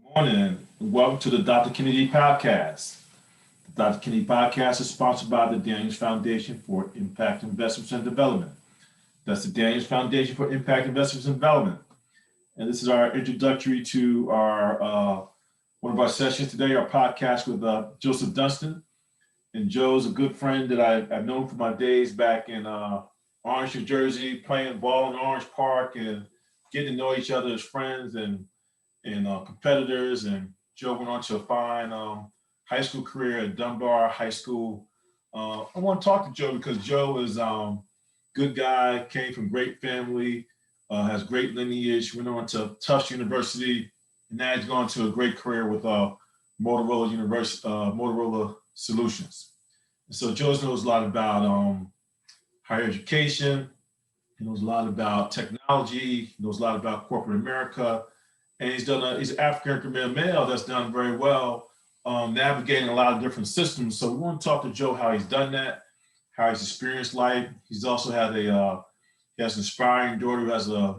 Good morning, and welcome to the Dr. Kennedy Podcast. The Dr. Kennedy Podcast is sponsored by the Daniels Foundation for Impact Investments and Development. That's the Daniels Foundation for Impact Investments and Development. And this is our introductory to our one of our sessions today, our podcast with Joseph Dunston. And Joe's a good friend that I've known from my days back in Orange, New Jersey, playing ball in Orange Park and getting to know each other as friends and competitors. And Joe went on to a fine high school career at Dunbar High School. I want to talk to Joe because Joe is good guy, came from great family, has great lineage, went on to Tufts University, and now he's gone to a great career with Motorola University, Motorola Solutions. And so Joe knows a lot about higher education. He knows a lot about technology. He knows a lot about corporate America. And he's an African-American male that's done very well navigating a lot of different systems. So we want to talk to Joe how he's done that, how he's experienced life. He's also had he has an inspiring daughter who has an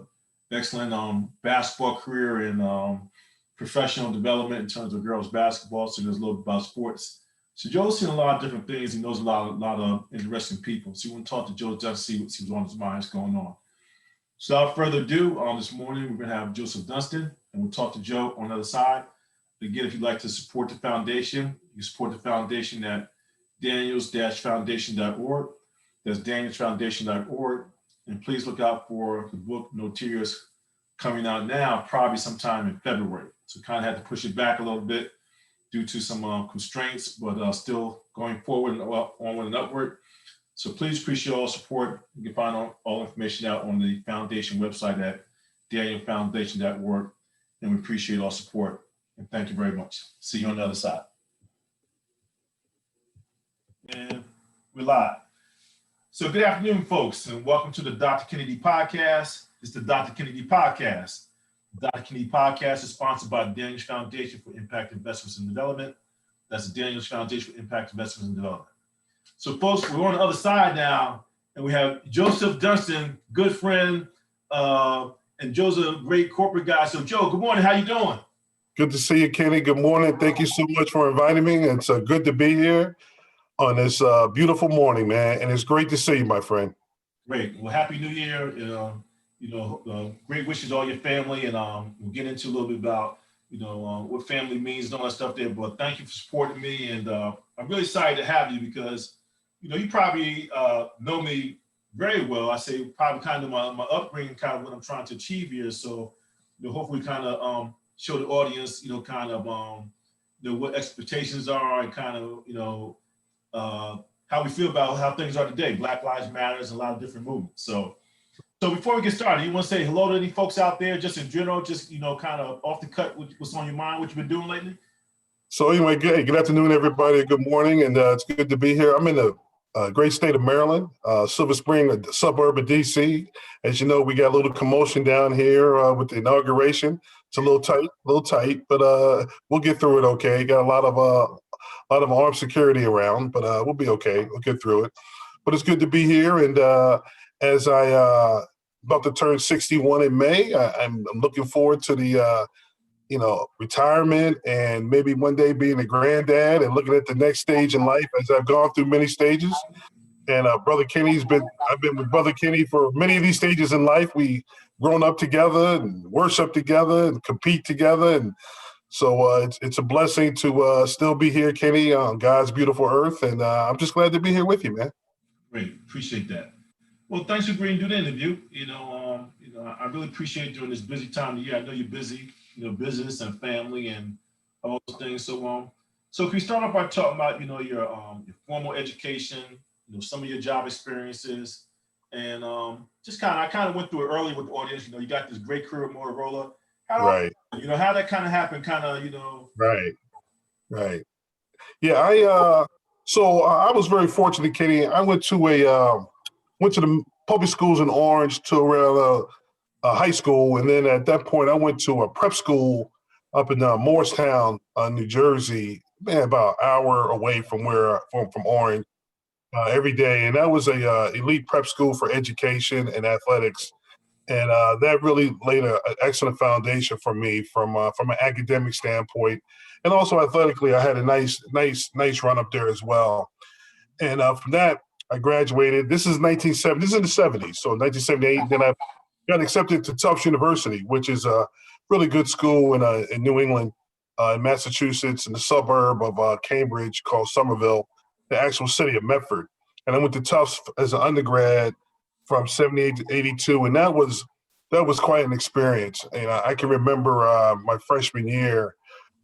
excellent basketball career in professional development in terms of girls basketball. So he knows a little bit about sports. So Joe's seen a lot of different things. He knows a lot of interesting people. So we want to talk to Joe just to see what's on his mind is going on. So without further ado, this morning we're going to have Joseph Dunston, and we'll talk to Joe on the other side. Again, if you'd like to support the foundation, you support the foundation at daniels-foundation.org. That's danielsfoundation.org. And please look out for the book Notarius coming out now, probably sometime in February. So kind of had to push it back a little bit due to some constraints, but still going forward and onward and upward. So please appreciate all support. You can find all information out on the foundation website at danielsfoundation.org. And we appreciate all support. And thank you very much. See you on the other side. And we're live. So good afternoon, folks, and welcome to the Dr. Kennedy Podcast. It's the Dr. Kennedy Podcast. The Dr. Kennedy Podcast is sponsored by the Daniels Foundation for Impact Investments and Development. That's the Daniels Foundation for Impact Investments and Development. So folks, we're on the other side now, and we have Joseph Dunston, good friend, and Joe's a great corporate guy. So Joe, good morning, how you doing? Good to see you, Kenny. Good morning. Thank you so much for inviting me. It's good to be here on this beautiful morning, man. And it's great to see you, my friend. Great. Well, Happy New Year. Great wishes to all your family. And we'll get into a little bit about, what family means and all that stuff there. But thank you for supporting me. And I'm really excited to have you because, you probably know me very well. I say probably kind of my upbringing, kind of what I'm trying to achieve here. So, hopefully kind of show the audience, what expectations are and kind of, how we feel about how things are today. Black Lives Matters and a lot of different movements. So before we get started, you want to say hello to any folks out there, just in general, just, kind of off the cut, what's on your mind, what you've been doing lately? So anyway, good afternoon, everybody. Good morning. And it's good to be here. I'm in the great state of Maryland, Silver Spring, a suburb of DC. As you know, we got a little commotion down here with the inauguration. It's a little tight, but we'll get through it okay. Got a lot of armed security around, but we'll be okay. We'll get through it. But it's good to be here. And as I about to turn 61 in May, I'm looking forward to the retirement and maybe one day being a granddad and looking at the next stage in life as I've gone through many stages. And Brother Kenny's I've been with Brother Kenny for many of these stages in life. We grown up together and worship together and compete together. And so it's a blessing to still be here, Kenny, on God's beautiful earth. And I'm just glad to be here with you, man. Great, appreciate that. Well, thanks for agreeing to do the interview. I really appreciate during this busy time of the year. I know you're busy, business and family and all those things. So can we start off by talking about, your formal education, some of your job experiences, and I kind of went through it earlier with the audience. You got this great career at Motorola. Right. How that kind of happened, Right. Yeah, I was very fortunate, Kenny. I went to the public schools in Orange to around high school, and then at that point I went to a prep school up in Morristown, New Jersey, about an hour away from from Orange every day, and that was a elite prep school for education and athletics. And that really laid an excellent foundation for me from an academic standpoint, and also athletically. I had a nice run up there as well. And from that, I graduated. This is 1970. This is in the 70s, so 1978. Then I got accepted to Tufts University, which is a really good school in New England, in Massachusetts, in the suburb of Cambridge called Somerville, the actual city of Medford. And I went to Tufts as an undergrad from 78 to 82, and that was quite an experience. And I can remember my freshman year,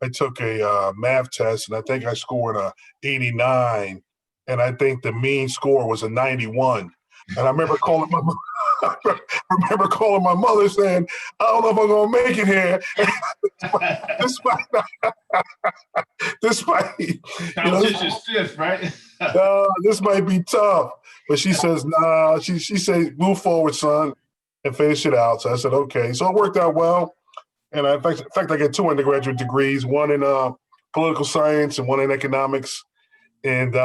I took a math test, and I think I scored a 89, and I think the mean score was a 91. And I remember calling my mother saying, "I don't know if I'm gonna make it here." this this might, Competition stiff, right? this might be tough. But she says, nah, she said, move forward, son, and finish it out. So I said, okay. So it worked out well. And in fact, I got 2 undergraduate degrees, one in political science and one in economics. And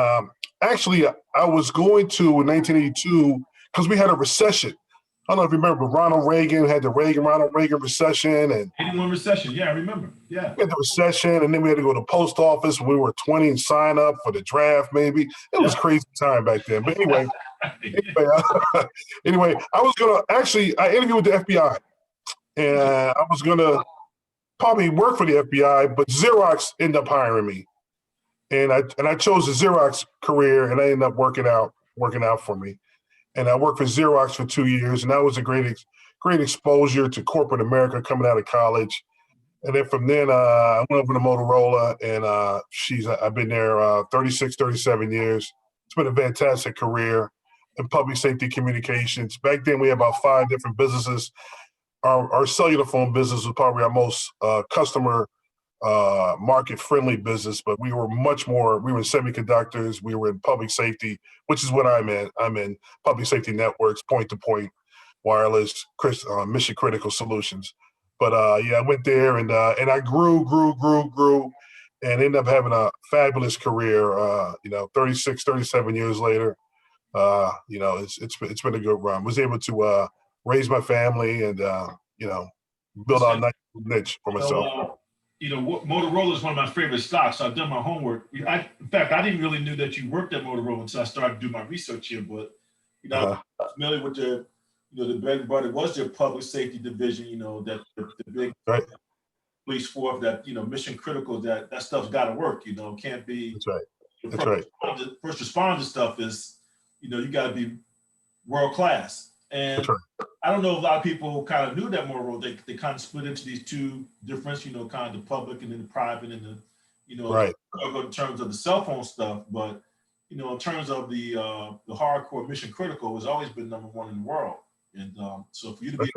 actually, I was going to in 1982, because we had a recession. I don't know if you remember, Ronald Reagan had the Ronald Reagan recession. And 81 recession. Yeah, I remember. Yeah. we had the recession, and then we had to go to the post office when we were 20 and sign up for the draft, maybe. It was crazy time back then. But anyway, anyway, I interviewed with the FBI, and I was going to probably work for the FBI, but Xerox ended up hiring me. And I chose the Xerox career, and I ended up working out for me. And I worked for Xerox for 2 years, and that was a great exposure to corporate America coming out of college. And then from then, I went over to Motorola, and I've been there 36, 37 years. It's been a fantastic career in public safety communications. Back then, we had about 5 different businesses. Our cellular phone business was probably our most customer market-friendly business, but we were much more. We were in semiconductors. We were in public safety, which is what I'm in. I'm in public safety networks, point-to-point, wireless, mission-critical solutions. But I went there and I grew, and ended up having a fabulous career. 36, 37 years later, it's been a good run. Was able to raise my family and build out a nice niche for myself. Motorola is one of my favorite stocks. So I've done my homework. In fact, I didn't really knew that you worked at Motorola until I started to do my research here. But I'm familiar with the bread and butter was their public safety division. That the big police force that mission critical. That stuff's got to work. Can't be. That's right. The first responder stuff is, you got to be world class. And I don't know if a lot of people kind of knew that Motorola. They kind of split into these 2 different, kind of the public and then the private and the, in terms of the cell phone stuff. But, in terms of the hardcore mission critical, has always been #1 in the world. And so for you to be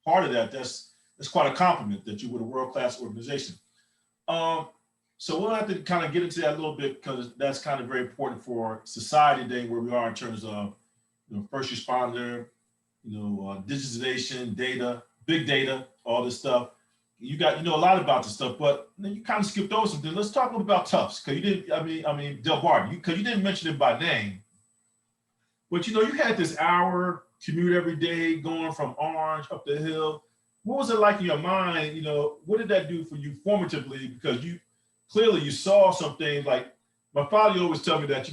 part of that, that's quite a compliment that you're with a world-class organization. So we'll have to kind of get into that a little bit because that's kind of very important for society today where we are in terms of, first responder, digitization, data, big data, all this stuff. You know a lot about this stuff, but you kind of skipped over something. Let's talk a little about Tufts, because you didn't. I mean, Del Barton, because you didn't mention it by name. But you had this hour commute every day going from Orange up the hill. What was it like in your mind? What did that do for you formatively? Because you saw something. Like my father always tell me that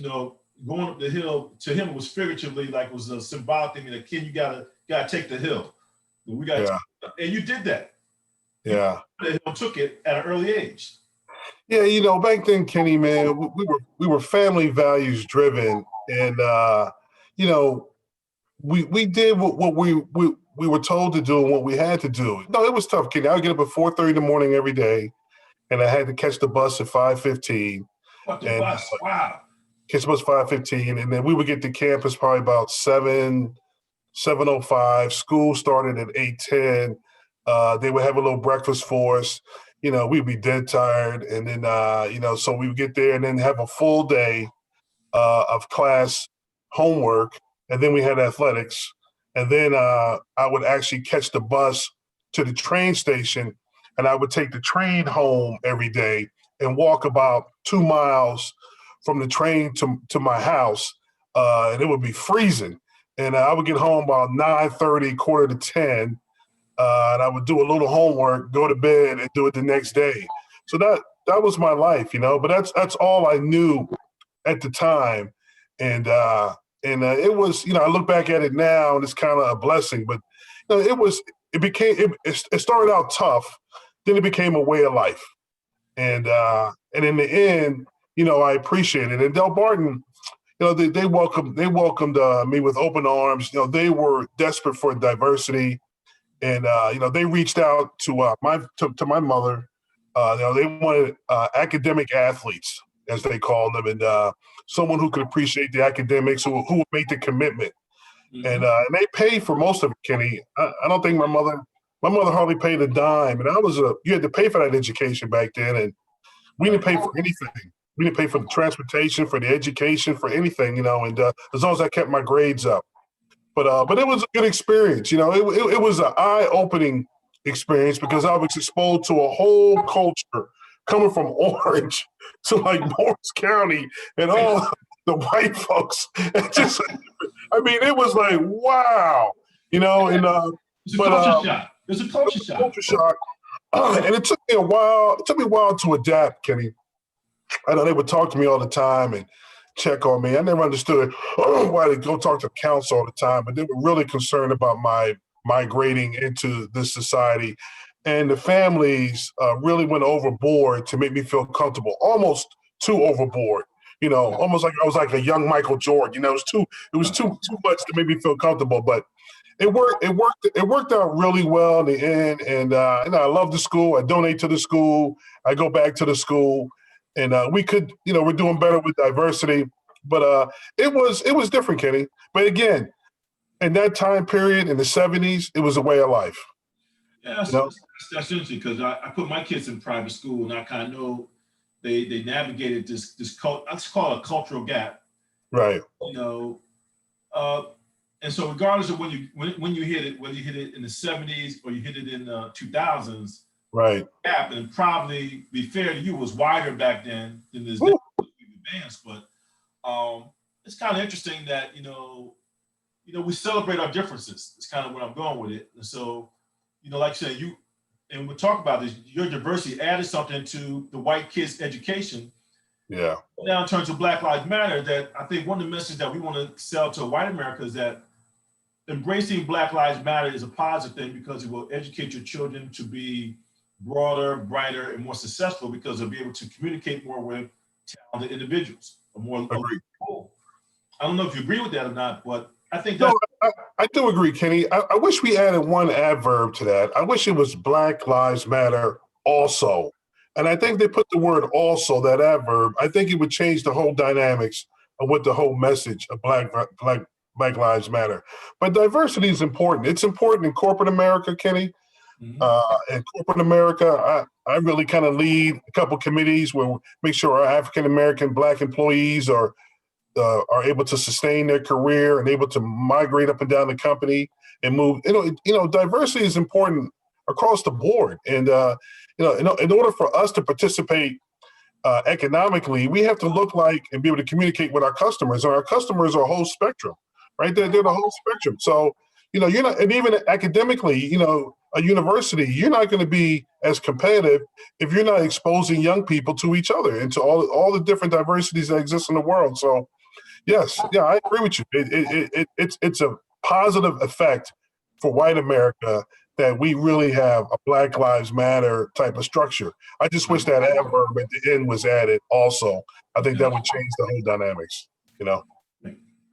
going up the hill to him was figuratively, like it was a symbolic thing. That kid, you gotta take the hill. We got, and you did that. Yeah, the hill took it at an early age. Yeah, back then, Kenny, man, we were family values driven, and we did what we were told to do and what we had to do. No, it was tough, Kenny. I would get up at 4:30 in the morning every day, and I had to catch the bus at 5:15. What the bus? Wow. Catch the bus 5:15, and then we would get to campus probably about 7:05. School started at 8:10. They would have a little breakfast for us. We'd be dead tired, and then so we would get there and then have a full day of class homework, and then we had athletics, and then I would actually catch the bus to the train station, and I would take the train home every day and walk about 2 miles from the train to my house, and it would be freezing. and I would get home about 9:30, quarter to 10, and I would do a little homework, go to bed, and do it the next day. So that was my life, but that's all I knew at the time, and it was, I look back at it now, and it's kind of a blessing. But it started out tough, then it became a way of life, and in the end, I appreciate it. And Del Barton, they welcomed me with open arms. They were desperate for diversity, and they reached out to my mother. They wanted academic athletes, as they called them, and someone who could appreciate the academics, who would make the commitment. And they paid for most of it, Kenny. I don't think my mother hardly paid a dime, and you had to pay for that education back then, and we didn't pay for anything. We didn't pay for the transportation, for the education, for anything, and as long as I kept my grades up. But it was a good experience. It was an eye-opening experience because I was exposed to a whole culture coming from Orange to like Morris County and all the white folks. It was like, wow, and it's a culture shock. It's a culture shock. Culture shock. And it took me a while. It took me a while to adapt, Kenny. I know they would talk to me all the time and check on me. I never understood why they go talk to council all the time, but they were really concerned about my migrating into this society. And the families really went overboard to make me feel comfortable, almost too overboard. Almost like I was like a young Michael Jordan. It was too much to make me feel comfortable. But it worked out really well in the end. And I love the school. I donate to the school. I go back to the school. And we're doing better with diversity, but it was different, Kenny. But again, in that time period in the 70s, it was a way of life. Yeah, that's interesting because I put my kids in private school, and I kind of know they navigated this let's call it a cultural gap, right? And so regardless of when you hit it, whether you hit it in the 70s or you hit it in the 2000s. Right. Gap, and probably be fair to you, was wider back then than this we've advanced. But it's kind of interesting that we celebrate our differences. It's kind of where I'm going with it. And so, like I said, and we'll talk about this. Your diversity added something to the white kids' education. Yeah. Now, in terms of Black Lives Matter, that I think one of the messages that we want to sell to white America is that embracing Black Lives Matter is a positive thing because it will educate your children to be broader, brighter, and more successful because they'll be able to communicate more with talented individuals. I don't know if you agree with that or not, but I think that's... No, I do agree, Kenny. I wish we added one adverb to that. I wish it was Black Lives Matter also. And I think they put the word also, that adverb, I think it would change the whole dynamics of what the whole message of Black Lives Matter. But diversity is important. It's important in corporate America, Kenny. In corporate America, I really kind of lead a couple committees where we make sure our African-American Black employees are able to sustain their career and able to migrate up and down the company and move. Diversity is important across the board. And, in order for us to participate economically, we have to look like and be able to communicate with our customers. And our customers are a whole spectrum, right? They're the whole spectrum. So, you're not, and even academically, a university, you're not going to be as competitive if you're not exposing young people to each other and to all the different diversities that exist in the world. So, yes, I agree with you. It's a positive effect for white America that we really have a Black Lives Matter type of structure. I just wish that adverb at the end was added also. I think that would change the whole dynamics, All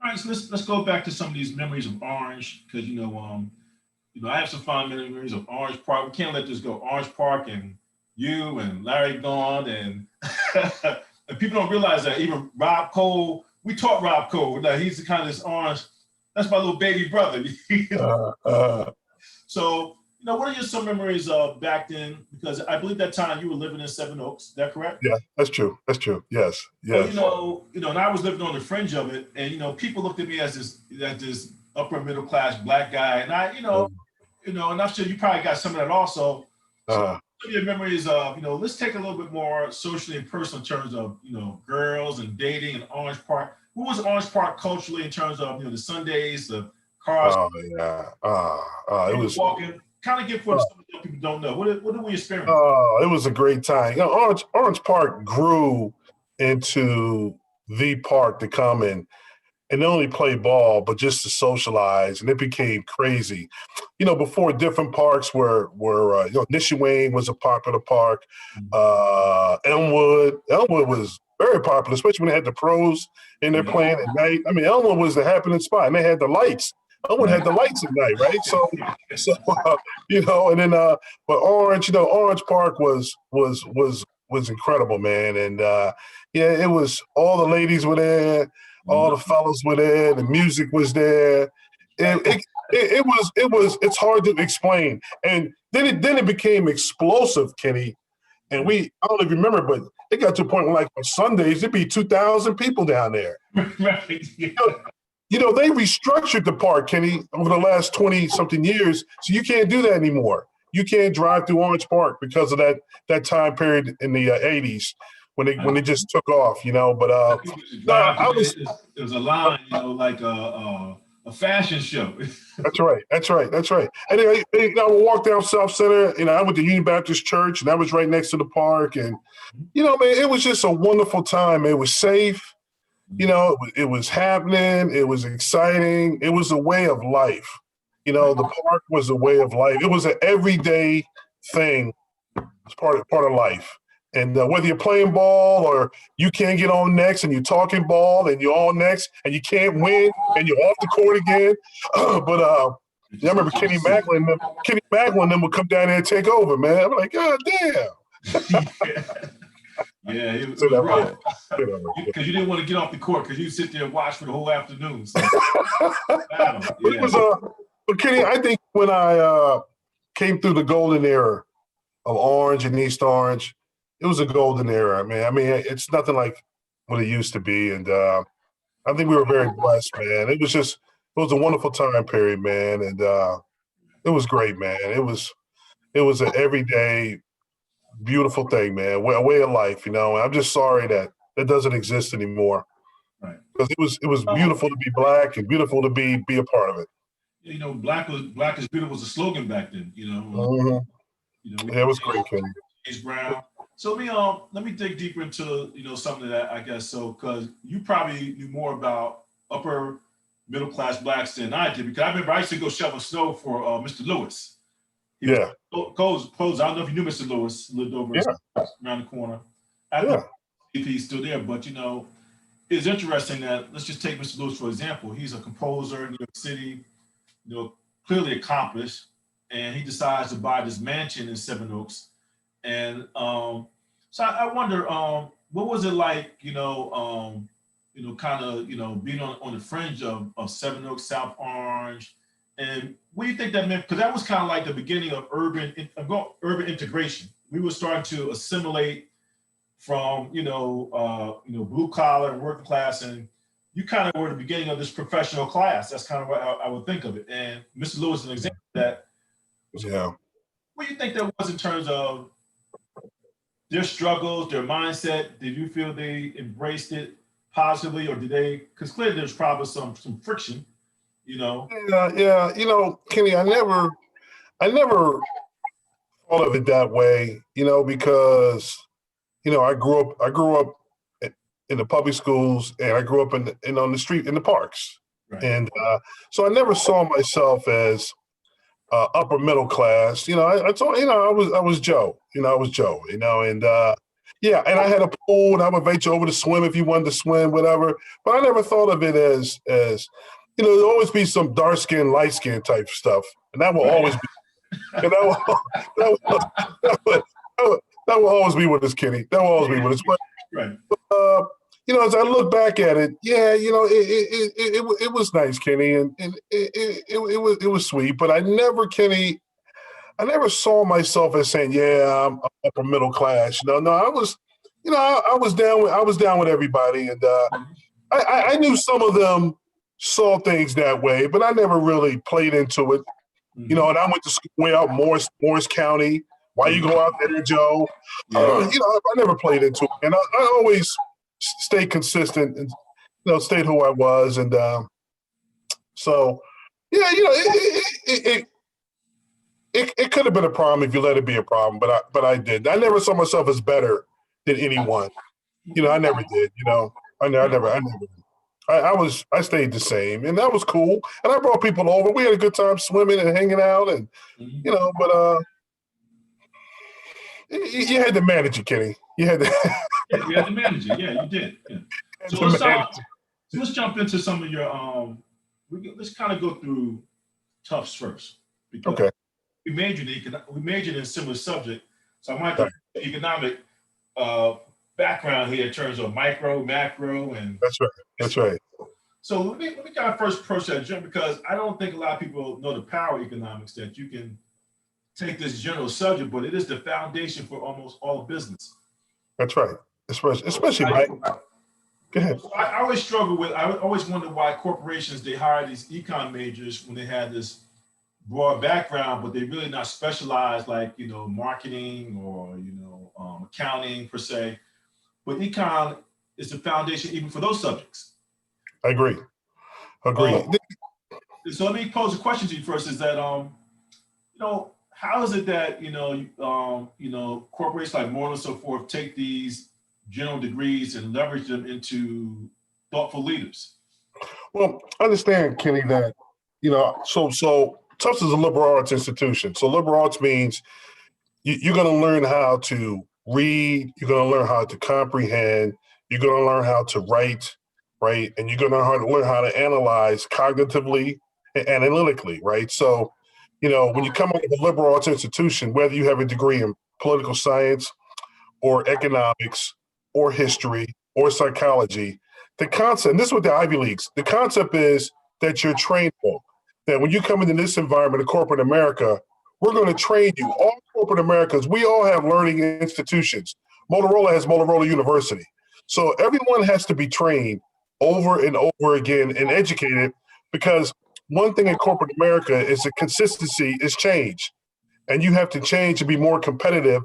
right, so let's go back to some of these memories of Orange, because I have some fond memories of Orange Park. We can't let this go. Orange Park and you and Larry Gaunt and and people don't realize that even Rob Cole. We taught Rob Cole. Now he's the kind of this Orange. That's my little baby brother. So what are some memories of back then? Because I believe that time you were living in Seven Oaks. Is that correct? Yeah, that's true. Yes. So, and I was living on the fringe of it, and people looked at me as this upper middle class Black guy, and and I'm sure you probably got some of that also. So some of your memories of, let's take a little bit more socially and personal in terms of, girls and dating and Orange Park. what was Orange Park culturally in terms of the Sundays, the cars, Oh yeah. It people was. walking? Kind of get for some of the people don't know. What did we experience? It was a great time. Orange Park grew into the park to come and not only play ball, but just to socialize, and it became crazy. Before different parks were Nishiwayne was a popular park. Elmwood was very popular, especially when they had the pros in there playing at night. I mean, Elmwood was the happening spot, and they had the lights. Elmwood had the lights at night, right? And then but Orange Park was incredible, man, and it was all the ladies were there. All the fellas were there. The music was there. It's hard to explain. And then it became explosive, Kenny. And I don't know if you remember, but it got to a point where, like, on Sundays, there'd be 2,000 people down there. Right. They restructured the park, Kenny, over the last 20-something years. So you can't do that anymore. You can't drive through Orange Park because of that time period in the 80s. When they just took off, but it was a line, like a fashion show. That's right. Anyway, I would walk down South Center, I went to Union Baptist Church, and that was right next to the park, and man, it was just a wonderful time. It was safe, it was happening, it was exciting, it was a way of life. The park was a way of life. It was an everyday thing. It's part of life. And whether you're playing ball or you can't get on next and you're talking ball and you're on next and you can't win and you're off the court again. But I remember Kenny Macklin and them would come down there and take over, man. I'm like, God damn. Yeah, it was rough. Because you didn't want to get off the court because you sit there and watch for the whole afternoon. So. It was, but Kenny, I think when I came through the golden era of Orange and East Orange, it was a golden era, man. I mean, it's nothing like what it used to be. And I think we were very blessed, man. It was a wonderful time period, man. And it was great, man. It was an everyday, beautiful thing, man. A way of life, And I'm just sorry that doesn't exist anymore. Right. Because it was beautiful to be Black and beautiful to be a part of it. Black is beautiful was a slogan back then, Mm-hmm. It was great, Kenny. James Brown. So let me dig deeper into something that I guess because you probably knew more about upper middle class Blacks than I did, because I remember I used to go shovel snow for Mr. Lewis. He was close. I don't know if you knew Mr. Lewis, lived over around the corner. I don't know if he's still there, but it's interesting that, let's just take Mr. Lewis for example. He's a composer in New York City, clearly accomplished, and he decides to buy this mansion in Seven Oaks. And so I wonder, what was it like, kind of, being on the fringe of Seven Oaks, South Orange, and what do you think that meant? Because that was kind of like the beginning of urban integration. We were starting to assimilate from, blue collar and working class, and you kind of were the beginning of this professional class. That's kind of what I would think of it. And Mr. Lewis is an example of that. Yeah. What do you think that was in terms of their struggles, their mindset? Did you feel they embraced it positively, or did they? Because clearly there's probably some friction, Yeah. Kenny, I never thought of it that way, because I grew up in the public schools, and I grew up on the street in the parks, right. And so I never saw myself as upper middle class. I told I was Joe. I was Joe. And and I had a pool, and I would invite you over to swim if you wanted to swim, whatever. But I never thought of it as there'll always be some dark skin, light skin type stuff, and that will always be. And that will always be with us, Kenny. That will always be with us. But, right. As I look back at it, it was nice, Kenny, and it was sweet. But I never saw myself as saying, I'm upper middle class. No, I was, I was down with everybody, and I knew some of them saw things that way, but I never really played into it. And I went to school way out Morris County. Why you go out there, Joe? I never played into it, and I always stay consistent stayed who I was, and so yeah, it could have been a problem if you let it be a problem, but I did. I never saw myself as better than anyone. I never did. I stayed the same, and that was cool. And I brought people over. We had a good time swimming and hanging out, and Mhm. but you had to manage it, Kenny. You had to, Yeah, you had to manage it. Yeah, you did. Yeah. had So to manage it. let's jump into some of your let's kind of go through Tufts first because Okay, we majored in similar subject. So I might right. have to economic uh, background here in terms of micro, macro, and That's right. That's right. so let me kind of first approach that jump because I don't think a lot of people know the power of economics that you can take this general subject, but it is the foundation for almost all of business. That's right. Especially Mike. Go ahead. I always struggle with. I always wonder why corporations they hire these econ majors when they have this broad background, but they're really not specialized like marketing or accounting per se. But econ is the foundation even for those subjects. I agree. Agree. Um, so let me pose a question to you first: is that how is it that corporations like Moore and so forth take these general degrees and leverage them into thoughtful leaders? Well, understand, Kenny, that so Tufts is a liberal arts institution. So liberal arts means you're going to learn how to read, you're going to learn how to comprehend, you're going to learn how to write, right? And you're going to learn how to analyze cognitively and analytically, right? So, when you come out of a liberal arts institution, whether you have a degree in political science or economics or history or psychology, the concept, and this is what the Ivy Leagues, the concept is that you're trained for. That when you come into this environment of corporate America, we're going to train you. All corporate Americas, we all have learning institutions. Motorola has Motorola University. So everyone has to be trained over and over again and educated because one thing in corporate America is that consistency is change. And you have to change to be more competitive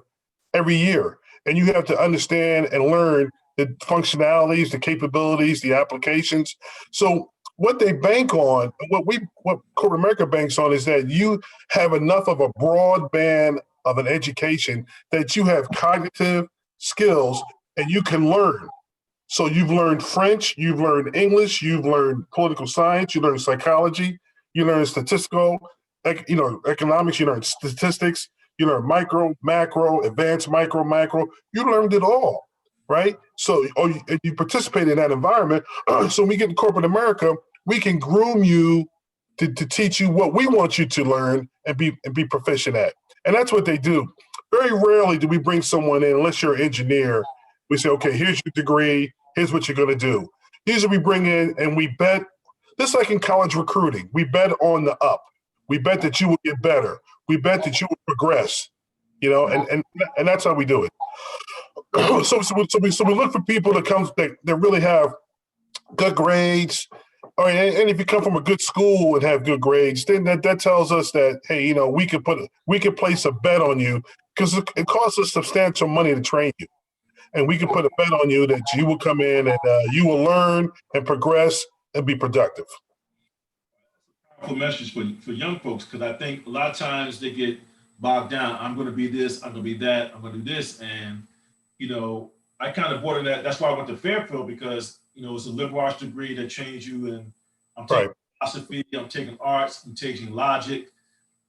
every year. And you have to understand and learn the functionalities, the capabilities, the applications. So what they bank on, what corporate America banks on is that you have enough of a broad band of an education that you have cognitive skills and you can learn. So you've learned French, you've learned English, you've learned political science, you learned psychology, you learn statistical, economics, you learn statistics, you learn micro, macro, advanced micro, macro. You learned it all, right? So you participate in that environment. So when we get in corporate America, we can groom you to teach you what we want you to learn and be proficient at. And that's what they do. Very rarely do we bring someone in, unless you're an engineer. We say, okay, here's your degree. Here's what you're going to do. Usually we bring in and we bet, just like in college recruiting, we bet on the up. We bet that you will get better. We bet that you will progress, and that's how we do it. So we look for people that really have good grades. All right, and if you come from a good school and have good grades, then that tells us that, hey, we could place a bet on you because it costs us substantial money to train you. And we can put a bet on you that you will come in and you will learn and progress and be productive. Powerful message for young folks because I think a lot of times they get bogged down. I'm going to be this. I'm going to be that. I'm going to do this, and I kind of bought in that. That's why I went to Fairfield because it's a liberal arts degree that trains you, and I'm taking Right. philosophy. I'm taking arts. I'm taking logic.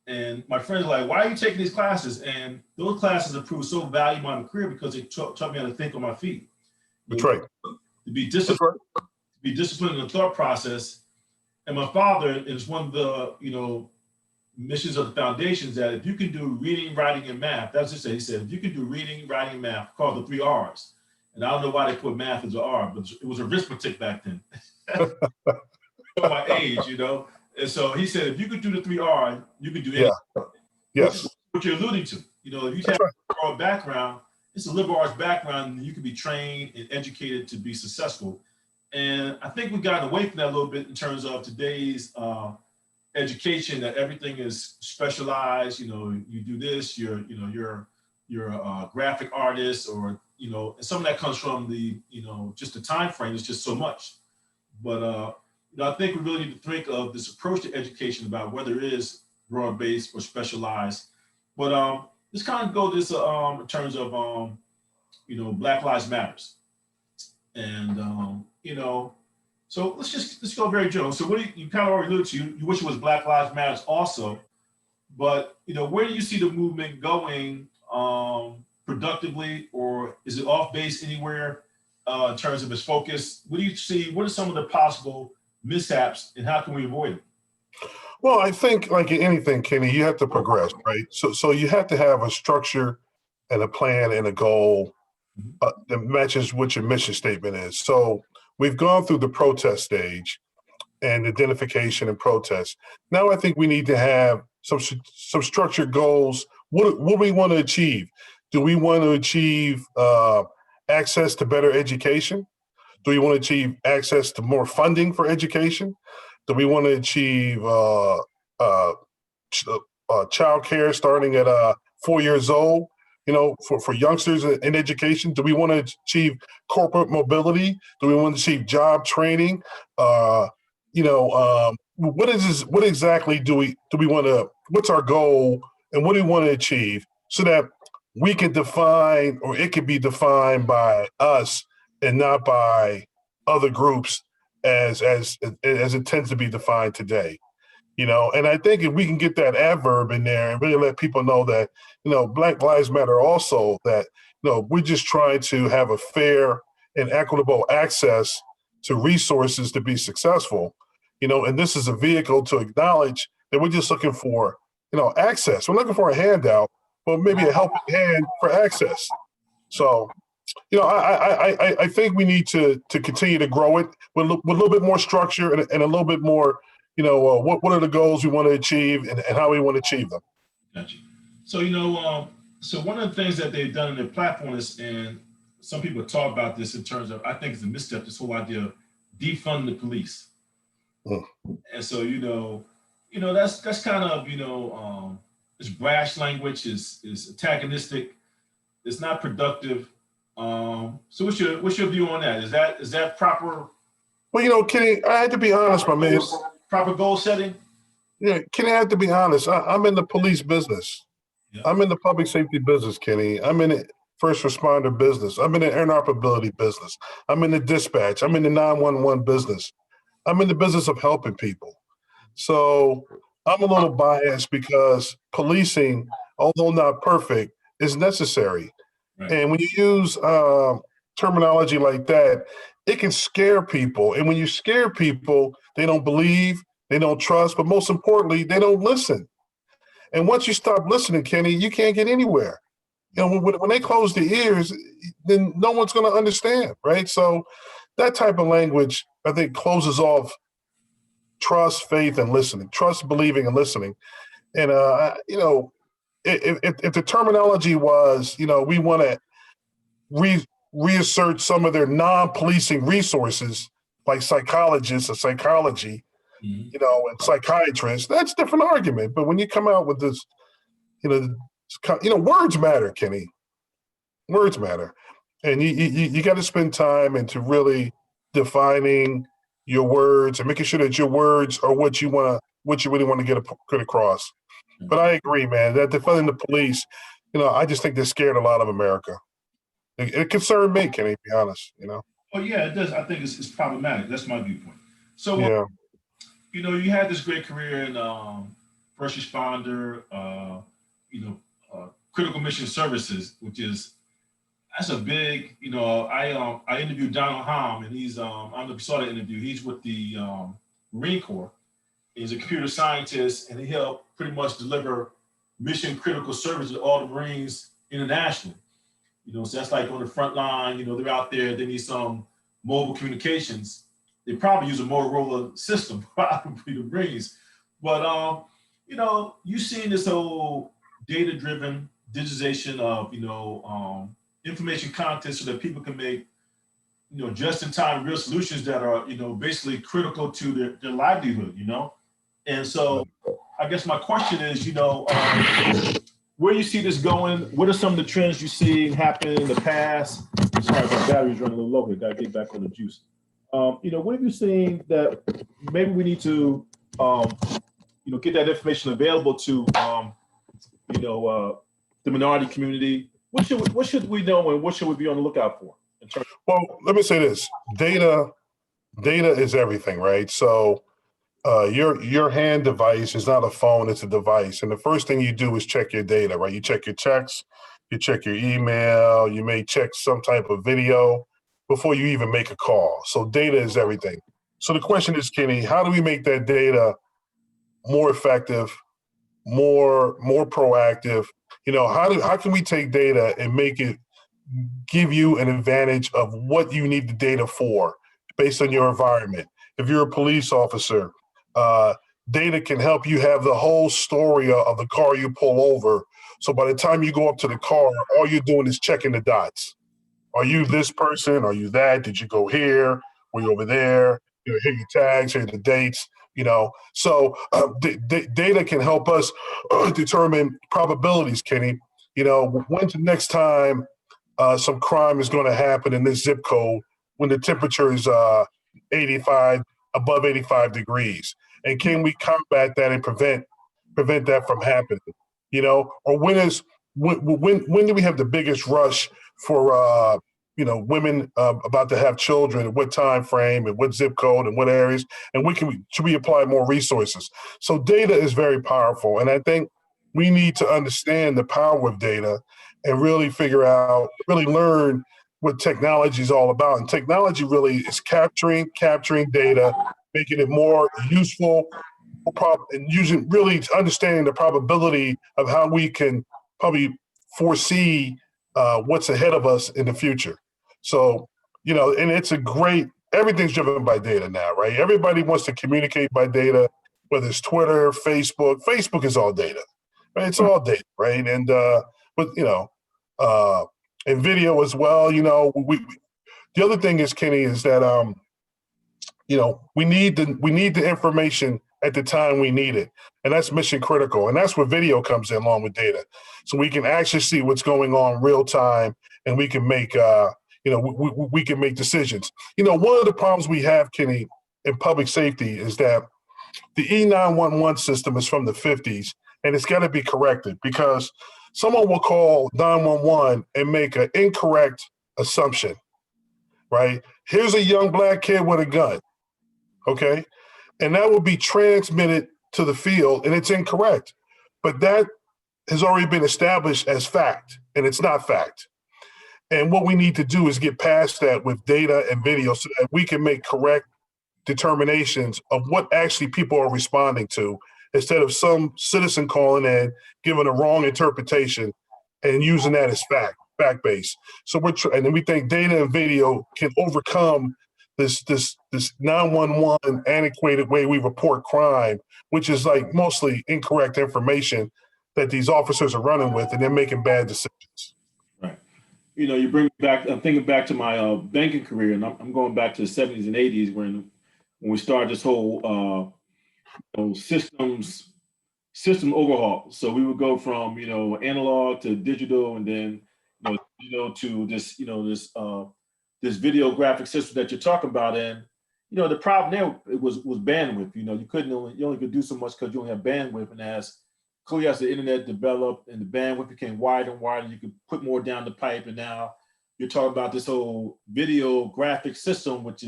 And my friends are like, why are you taking these classes? And those classes have proved so valuable in my career because they taught me how to think on my feet. That's right. To be That's disciplined, right. in the thought process. And my father is one of the, missions of the foundation is that if you can do reading, writing, and math, that's just it. He said, if you can do reading, writing, and math, called the three R's. And I don't know why they put math as an R, but it was arithmetic back then. My age. And so he said, if you could do the three R, you could do anything. Yeah. Which Yes. is what you're alluding to. If you have a broad background, it's a liberal arts background, and you can be trained and educated to be successful. And I think we've gotten away from that a little bit in terms of today's education, that everything is specialized. You do this, you're a graphic artist, or and some of that comes from the just the time frame is just so much. But I think we really need to think of this approach to education about whether it is broad-based or specialized. But let's kind of go this in terms of Black Lives Matters, and so let's go very general. So what do you kind of already alluded to? You wish it was Black Lives Matters also, but where do you see the movement going productively, or is it off base anywhere in terms of its focus? What do you see? What are some of the possible mishaps, and how can we avoid it? Well, I think like in anything, Kenny, you have to progress, right? So you have to have a structure and a plan and a goal that matches what your mission statement is. So we've gone through the protest stage and identification and protest. Now I think we need to have some structured goals. What do we want to achieve? Do we want to achieve access to better education? Do we want to achieve access to more funding for education? Do we want to achieve child care starting at 4 years old? For youngsters in education? Do we want to achieve corporate mobility? Do we want to achieve job training? What is this? What exactly do we want to? What's our goal, and what do we want to achieve, so that we can define, or it can be defined by us and not by other groups as it tends to be defined today. And I think if we can get that adverb in there and really let people know that, Black Lives Matter also, that, we're just trying to have a fair and equitable access to resources to be successful, and this is a vehicle to acknowledge that we're just looking for, access. We're looking for a handout, but maybe a helping hand for access. So, I think we need to continue to grow it with a little bit more structure and a little bit more, what are the goals we want to achieve and how we want to achieve them. Gotcha. So, so one of the things that they've done in their platform is, and some people talk about this in terms of, I think it's a misstep, this whole idea of defund the police. And so, that's kind of, it's brash language, is antagonistic, it's not productive. So what's your view on that? Is that proper? Well, Kenny, I had to be honest, my man. Proper goal setting? Yeah, Kenny, I have to be honest. I'm in the police business. Yeah. I'm in the public safety business, Kenny. I'm in the first responder business. I'm in the interoperability business. I'm in the dispatch. I'm in the 911 business. I'm in the business of helping people. So I'm a little biased because policing, although not perfect, is necessary. Right. And when you use terminology like that, it can scare people. And when you scare people, they don't believe, they don't trust, but most importantly, they don't listen. And once you stop listening, Kenny, you can't get anywhere. When they close their ears, then no one's going to understand, right? So that type of language, I think, closes off trust, faith, and listening. Trust, believing, and listening. And, if the terminology was, we want to reassert some of their non-policing resources, like psychologists or psychology, and psychiatrists, that's a different argument. But when you come out with this, words matter, Kenny. Words matter. And you got to spend time into really defining your words and making sure that your words are what you really want to get across. But I agree, man, that defunding the police, I just think they scared a lot of America. It concerned me, Kenny, to be honest, Oh, yeah, it does. I think it's problematic. That's my viewpoint. So, yeah. You had this great career in first responder, critical mission services, that's a big, I interviewed Donald Hom, and he's, I don't know if you saw that interview, he's with the Marine Corps. He's a computer scientist, and he helped pretty much deliver mission critical services to all the Marines internationally. So that's like on the front line, they're out there, they need some mobile communications. They probably use a Motorola system, probably the Marines. But, you've seen this whole data-driven digitization of, information content so that people can make, just-in-time real solutions that are, basically critical to their livelihood, And so I guess my question is, where do you see this going? What are some of the trends you see happen in the past? Sorry, my battery's running a little low here. Got to get back on the juice. What have you seen that maybe we need to, get that information available to, the minority community? What should we know and what should we be on the lookout for? Well, let me say this: data is everything, right? So your hand device is not a phone; it's a device, and the first thing you do is check your data, right? You check your checks, you check your email, you may check some type of video before you even make a call. So data is everything. So the question is, Kenny, how do we make that data more effective, more proactive? How can we take data and make it give you an advantage of what you need the data for based on your environment? If you're a police officer, uh, data can help you have the whole story of the car you pull over. So by the time you go up to the car, all you're doing is checking the dots. Are you this person? Are you that? Did you go here? Were you over there? Here are your tags, here are the dates. So data can help us determine probabilities, Kenny. When's the next time some crime is going to happen in this zip code when the temperature is 85 above 85 degrees, and can we combat that and prevent that from happening? Or when do we have the biggest rush for women about to have children, and what time frame and what zip code and what areas, and should we apply more resources? So data is very powerful, and I think we need to understand the power of data and really learn what technology is all about. And technology really is capturing data, making it more useful, and really understanding the probability of how we can probably foresee what's ahead of us in the future. So, and everything's driven by data now, right? Everybody wants to communicate by data, whether it's Twitter, Facebook. Facebook is all data, right? It's all data, right? And, and video as well. The other thing is, Kenny, is that we need the information at the time we need it, and that's mission critical. And that's where video comes in along with data, so we can actually see what's going on real time, and we can make we can make decisions. One of the problems we have, Kenny, in public safety is that the E911 system is from the 50s, and it's got to be corrected because someone will call 911 and make an incorrect assumption, right? Here's a young black kid with a gun, okay? And that will be transmitted to the field, and it's incorrect. But that has already been established as fact, and it's not fact. And what we need to do is get past that with data and video so that we can make correct determinations of what actually people are responding to, instead of some citizen calling in, giving a wrong interpretation and using that as fact based. So and then we think data and video can overcome this 911 antiquated way we report crime, which is like mostly incorrect information that these officers are running with, and they're making bad decisions. Right. You bring me back. I'm thinking back to my banking career, and I'm going back to the 70s and 80s when we started this whole system overhaul. So we would go from analog to digital, and then to this video graphic system that you're talking about. And the problem there was bandwidth. You only could do so much because you only have bandwidth. And as the internet developed and the bandwidth became wider and wider, you could put more down the pipe. And now you're talking about this whole video graphic system, which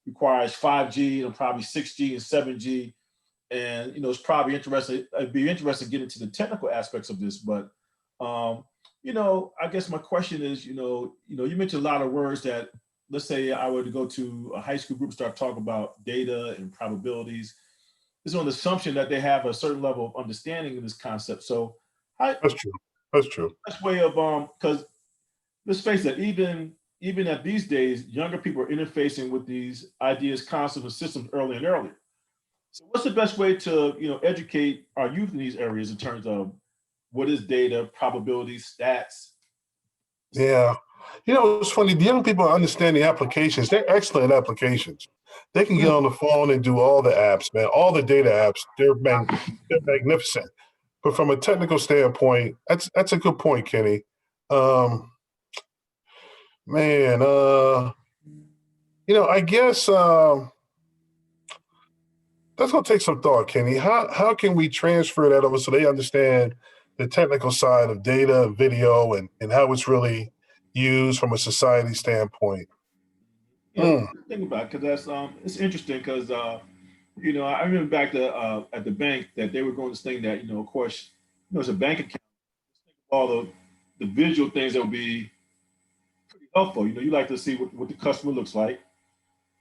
requires 5G and probably 6G and 7G. And it's probably interesting. It'd be interesting to get into the technical aspects of this, but I guess my question is, you mentioned a lot of words that, let's say I were to go to a high school group and start talking about data and probabilities. It's on the assumption that they have a certain level of understanding of this concept. So That's true. Best way of because let's face it, even at these days, younger people are interfacing with these ideas, concepts, and systems earlier and earlier. So what's the best way to educate our youth in these areas in terms of what is data, probability, stats? Yeah. It's funny. The young people understand the applications. They're excellent applications. They can get on the phone and do all the apps, man. All the data apps. They're magnificent. But from a technical standpoint, that's a good point, Kenny. Man, I guess that's gonna take some thought, Kenny. How can we transfer that over so they understand the technical side of data, video, and how it's really used from a society standpoint? Yeah, Mm, think about it because that's it's interesting because I remember back at the bank that they were going this thing that of course it's a bank account, all the visual things that would be pretty helpful. You like to see what the customer looks like.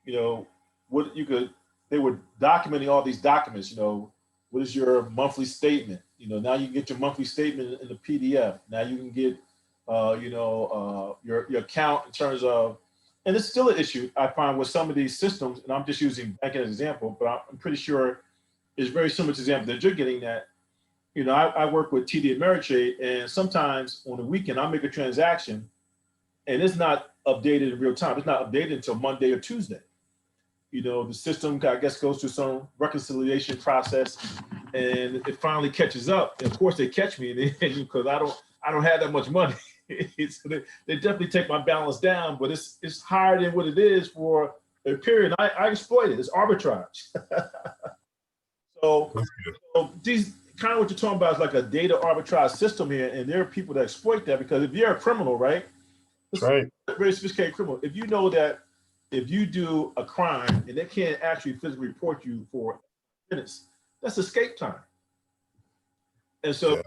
You know what you could. They were documenting all these documents. What is your monthly statement? Now you can get your monthly statement in the PDF. Now you can get your account in terms of, and it's still an issue I find with some of these systems. And I'm just using banking as an example, but I'm pretty sure it's very similar to the example that you're getting. That I work with TD Ameritrade, and sometimes on the weekend I make a transaction, and it's not updated in real time. It's not updated until Monday or Tuesday. The system, I guess, goes through some reconciliation process, and it finally catches up. And of course, they catch me because I don't have that much money. So they definitely take my balance down, but it's higher than what it is for a period. I exploit it. It's arbitrage. so, that's good. so these kind of what you're talking about is like a data arbitrage system here, and there are people that exploit that because if you're a criminal, right? That's right. Very sophisticated criminal. If you know that if you do a crime and they can't actually physically report you for minutes, that's escape time. And so, Yeah.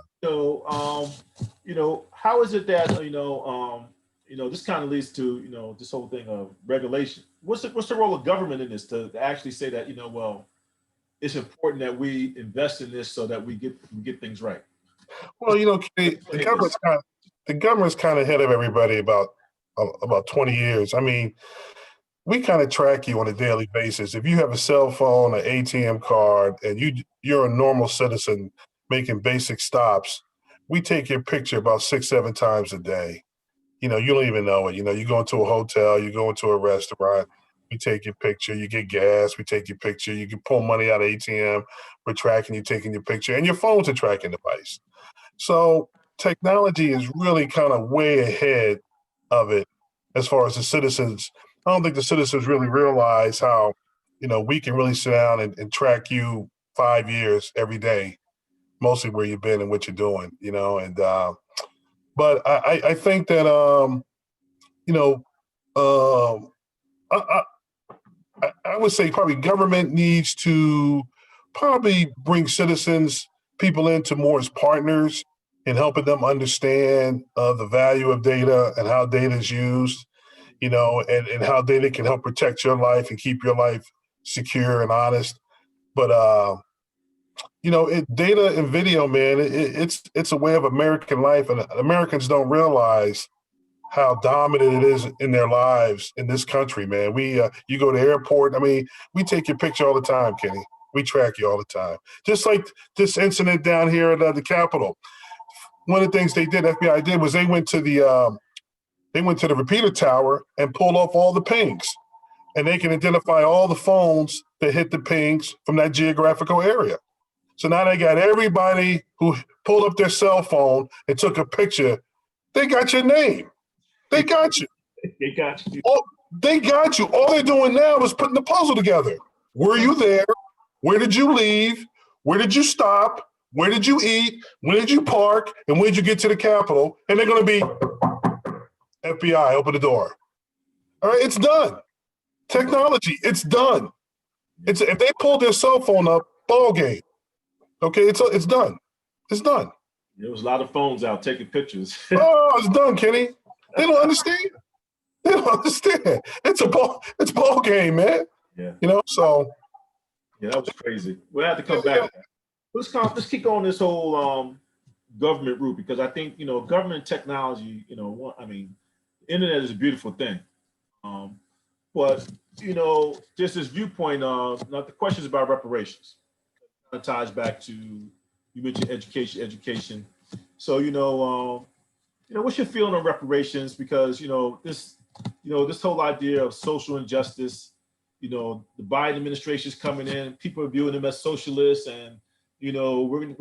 how is it that this kind of leads to this whole thing of regulation? What's the role of government in this to actually say that it's important that we invest in this so that we get things right? Well, Kenny, the government's kind of ahead of everybody about 20 years. I mean, we kind of track you on a daily basis. If you have a cell phone, an ATM card, and you're a normal citizen making basic stops, we take your picture about 6, 7 times a day. You don't even know it. You go into a hotel, you go into a restaurant, we take your picture, you get gas, we take your picture, you can pull money out of ATM, we're tracking you, taking your picture, and your phone's a tracking device. So technology is really kind of way ahead of it as far as the citizens. I don't think the citizens really realize how, we can really sit down and track you 5 years every day, mostly where you've been and what you're doing, and but I think that you know um I, I would say probably government needs to probably bring citizens, people into more as partners in helping them understand the value of data and how data is used, and how data can help protect your life and keep your life secure and honest. But data and video, man, it's a way of American life, and Americans don't realize how dominant it is in their lives in this country, man. You go to the airport. I mean, we take your picture all the time, Kenny. We track you all the time. Just like this incident down here at the Capitol. One of the things FBI did, was they went to the repeater tower and pulled off all the pings, and they can identify all the phones that hit the pings from that geographical area. So now they got everybody who pulled up their cell phone and took a picture. They got your name. They got you. They got you. Oh, they got you. All they're doing now is putting the puzzle together. Were you there? Where did you leave? Where did you stop? Where did you eat? When did you park? And when did you get to the Capitol? And they're going to be FBI, open the door. All right, it's done. Technology, it's done. If they pulled their cell phone up, ball game. Okay, it's done. It's done. There was a lot of phones out taking pictures. Oh, it's done, Kenny. They don't understand. They don't understand. It's ball game, man. Yeah. So Yeah, that was crazy. We'll have to come back. Let's keep on this whole government route because I think government technology. I mean, the internet is a beautiful thing, but just this viewpoint of now the question is about reparations. It ties back to you mentioned education. So what's your feeling on reparations? Because this whole idea of social injustice. The Biden administration is coming in. People are viewing them as socialists, and we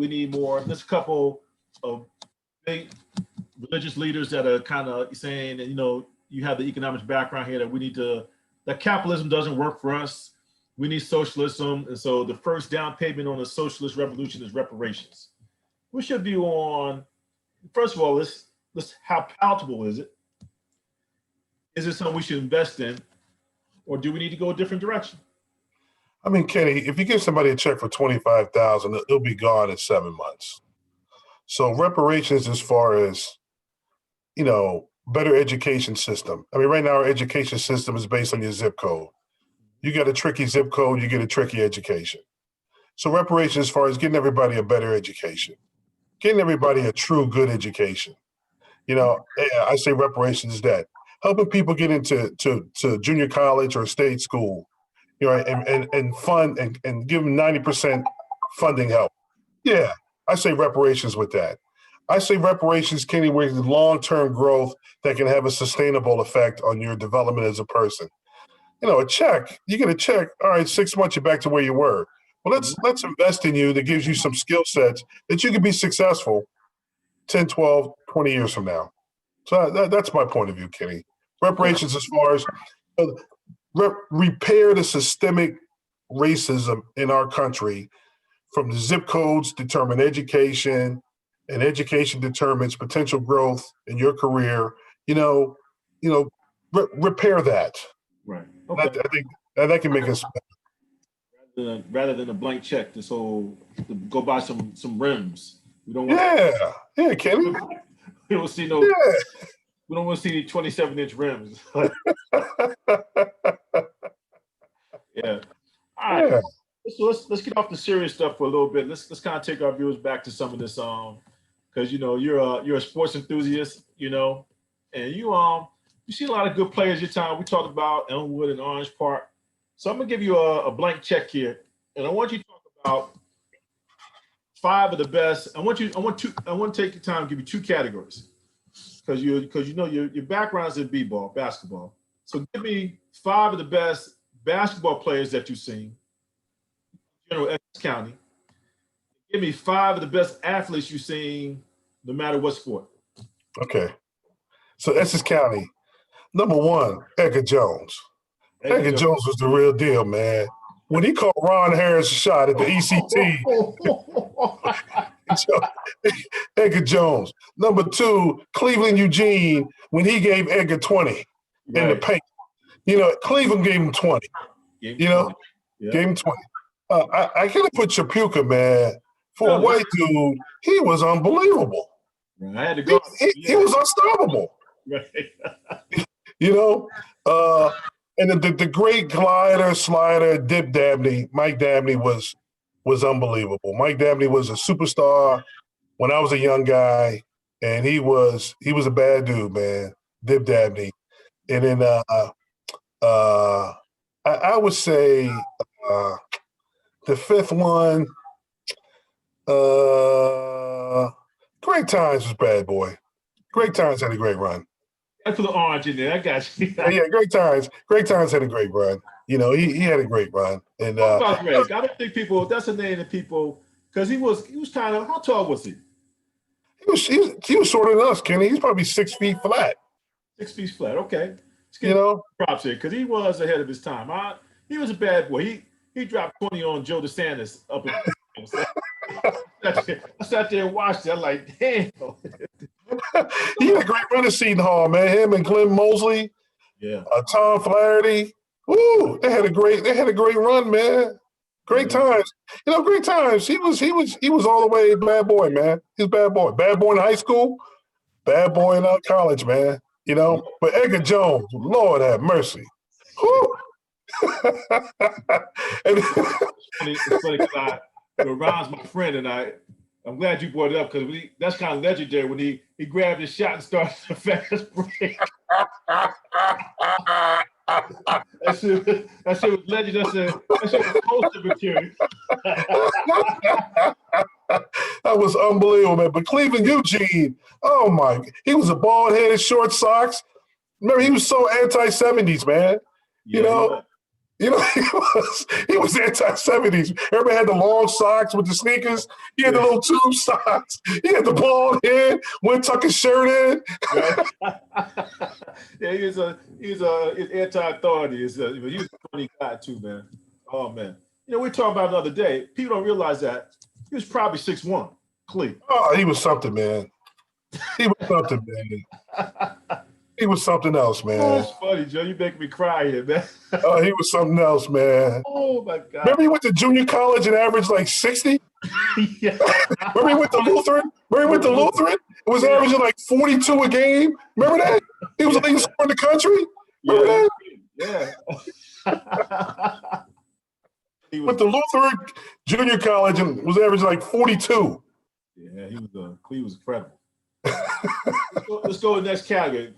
need more. There's a couple of big religious leaders that are kind of saying, and you have the economics background here that we need to that capitalism doesn't work for us. We need socialism. And so the first down payment on a socialist revolution is reparations. What's your view on, first of all, let's how palatable is it? Is it something we should invest in? Or do we need to go a different direction? I mean, Kenny, if you give somebody a check for $25,000, it'll be gone in 7 months. So reparations, as far as, better education system. I mean, right now our education system is based on your zip code. You got a tricky zip code, you get a tricky education. So reparations, as far as getting everybody a better education, getting everybody a true good education. I say reparations is that helping people get into to junior college or state school, and fund and give them 90% funding help. Yeah, I say reparations with that. I say reparations, Kenny, with long-term growth that can have a sustainable effect on your development as a person. A check, you get a check, all right, 6 months, you're back to where you were. Well, let's invest in you that gives you some skill sets that you can be successful 10, 12, 20 years from now. So that's my point of view, Kenny. Reparations as far as repair the systemic racism in our country, from the zip codes determine education, and education determines potential growth in your career. Repair that. Right. Okay. I think that can make us rather than a blank check. To go buy some rims. We don't want. Yeah, Kenny. We don't see no. Yeah. We don't want to see 27-inch rims. Yeah. All right. Yeah. So let's get off the serious stuff for a little bit. Let's kind of take our viewers back to some of this, because you're a sports enthusiast, and you see a lot of good players your time. We talked about Elmwood and Orange Park. So I'm gonna give you a blank check here, and I want you to talk about 5 of the best. I want to take your time and give you 2 categories, because your background is in basketball. So give me 5 of the best basketball players that you've seen, general Essex County. Give me 5 of the best athletes you've seen, no matter what sport. Okay. So Essex County, number 1, Edgar Jones. Edgar Jones was the real deal, man. When he caught Ron Harris' shot at the ECT, Edgar Jones. Number 2, Cleveland Eugene, when he gave Edgar 20 in the paint. Cleveland gave him 20. Gave him 20. I gotta put Chapuka, man. For a white dude, he was unbelievable. I had to go. He was unstoppable. Right. And the great glider, slider, Dip Dabney, Mike Dabney was unbelievable. Mike Dabney was a superstar when I was a young guy, and he was a bad dude, man. Dip Dabney. And then I would say the 5th one, Great Times was bad boy. Great Times had a great run. I put the orange in there. I got you. Yeah, Great Times. Great Times had a great run. He had a great run. And about Greg? I don't think people. That's a name that people, because he was kind of, how tall was he? He was shorter than us, Kenny. He's probably 6 feet flat. 6 feet flat. Okay. Props here, because he was ahead of his time. He was a bad boy. He dropped 20 on Joe DeSantis up in. I sat there and watched it. I'm like, damn. He had a great run at Seton Hall, man. Him and Glenn Mosley, Tom Flaherty. Ooh, they had a great run, man. Great times. Great times. He was all the way bad boy, man. He's bad boy. Bad boy in high school, bad boy in college, man. But Edgar Jones, Lord have mercy. Whew. It's funny because Ron's my friend, and I'm glad you brought it up, because that's kind of legendary when he grabbed his shot and started the fast break. That shit was legendary. That shit was poster material. That was unbelievable, man. But Cleveland Eugene, oh my, he was a bald-headed, short socks. Remember, he was so anti-70s, man. He was anti-70s. Everybody had the long socks with the sneakers. He had the little tube socks. He had the bald head, wouldn't tuck his shirt in. Yeah, he's anti-authority. But he was a funny guy too, man. Oh man. We talked about it the other day. People don't realize that he was probably 6'1", Clee. Oh, he was something, man. He was something, man. He was something else, man. That's funny, Joe. You making me cry here, man. Oh, he was something else, man. Oh my God. Remember he went to junior college and averaged like 60? Yeah. Remember he went to Lutheran? It was averaging like 42 a game. Remember that? He was the leading scorer in the country. Remember that? Yeah. He went to Lutheran Junior College and was averaging like 42. Yeah, he was incredible. Let's go to the next category.